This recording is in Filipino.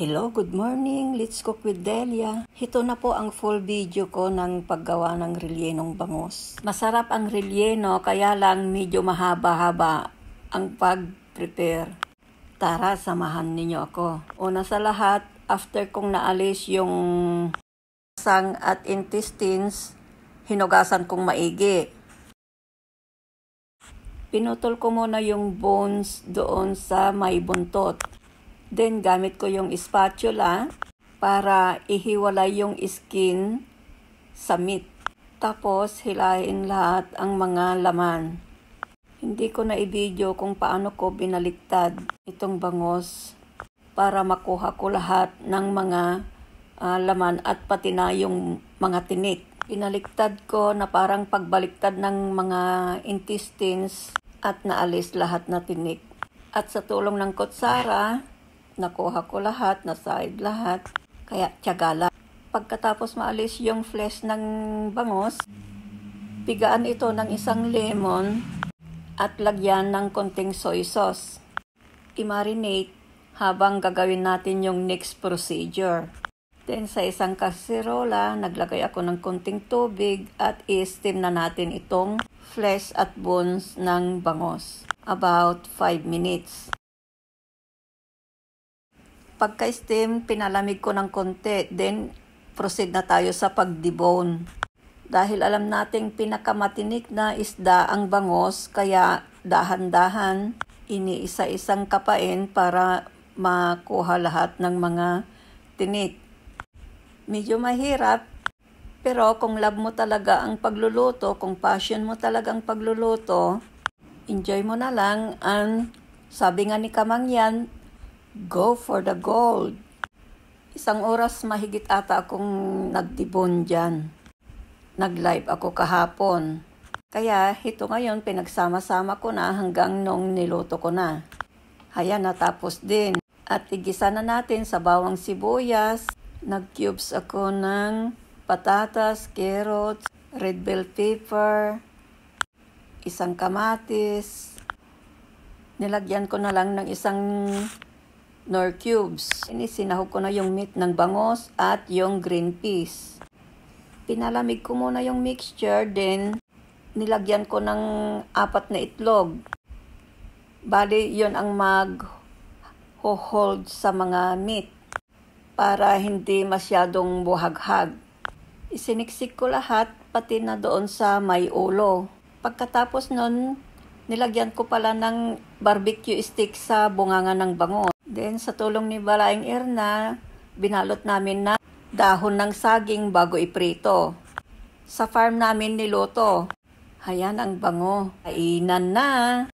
Hello, good morning. Let's cook with Delia. Ito na po ang full video ko ng paggawa ng rellenong bangus. Masarap ang relleno kaya lang medyo mahaba-haba ang pag-prepare. Tara, samahan ninyo ako. Una sa lahat, after kong naalis yung sang at intestines, hinugasan kong maigi. Pinutol ko muna yung bones doon sa may buntot. Then, gamit ko yung spatula para ihiwalay yung skin sa meat. Tapos, hilahin lahat ang mga laman. Hindi ko na i-video kung paano ko binaliktad itong bangus para makuha ko lahat ng mga laman at pati na yung mga tinik. Binaliktad ko na parang pagbaliktad ng mga intestines at naalis lahat na tinik. At sa tulong ng kutsara, nakuha ko lahat, naside lahat, kaya tiyaga lang. Pagkatapos maalis yung flesh ng bangus, pigaan ito ng isang lemon at lagyan ng konting soy sauce. I-marinate habang gagawin natin yung next procedure. Then sa isang kaserola, naglagay ako ng konting tubig at i-steam na natin itong flesh at bones ng bangus. About 5 minutes. Pagka-steam, pinalamig ko ng konti. Then, proceed na tayo sa pag-debone. Dahil alam nating pinakamatinik na isda ang bangus, kaya dahan-dahan, iniisa-isang kapain para makuha lahat ng mga tinik. Medyo mahirap, pero kung love mo talaga ang pagluluto, kung passion mo talaga ang pagluluto, enjoy mo na lang. And sabi nga ni Kamangyan, go for the gold. 1 oras mahigit ata akong nag-debone dyan. Nag-live ako kahapon. Kaya ito ngayon pinagsama-sama ko na hanggang nung niluto ko na. Haya, natapos din. At igisa na natin sa bawang sibuyas. Nag-cubes ako ng patatas, carrots, red bell pepper, isang kamatis. Nilagyan ko na lang ng isang nor cubes. Sinahog ko na yung meat ng bangus at yung green peas. Pinalamig ko muna yung mixture, then nilagyan ko ng 4 na itlog. Bali, yun ang mag-hold sa mga meat para hindi masyadong buhaghag. Isiniksik ko lahat, pati na doon sa may ulo. Pagkatapos nun, nilagyan ko pala ng barbecue stick sa bunganga ng bangus. Then, sa tulong ni Balaing Erna, binalot namin na dahon ng saging bago iprito. Sa farm namin niluto. Hayan ang bango. Kainan na!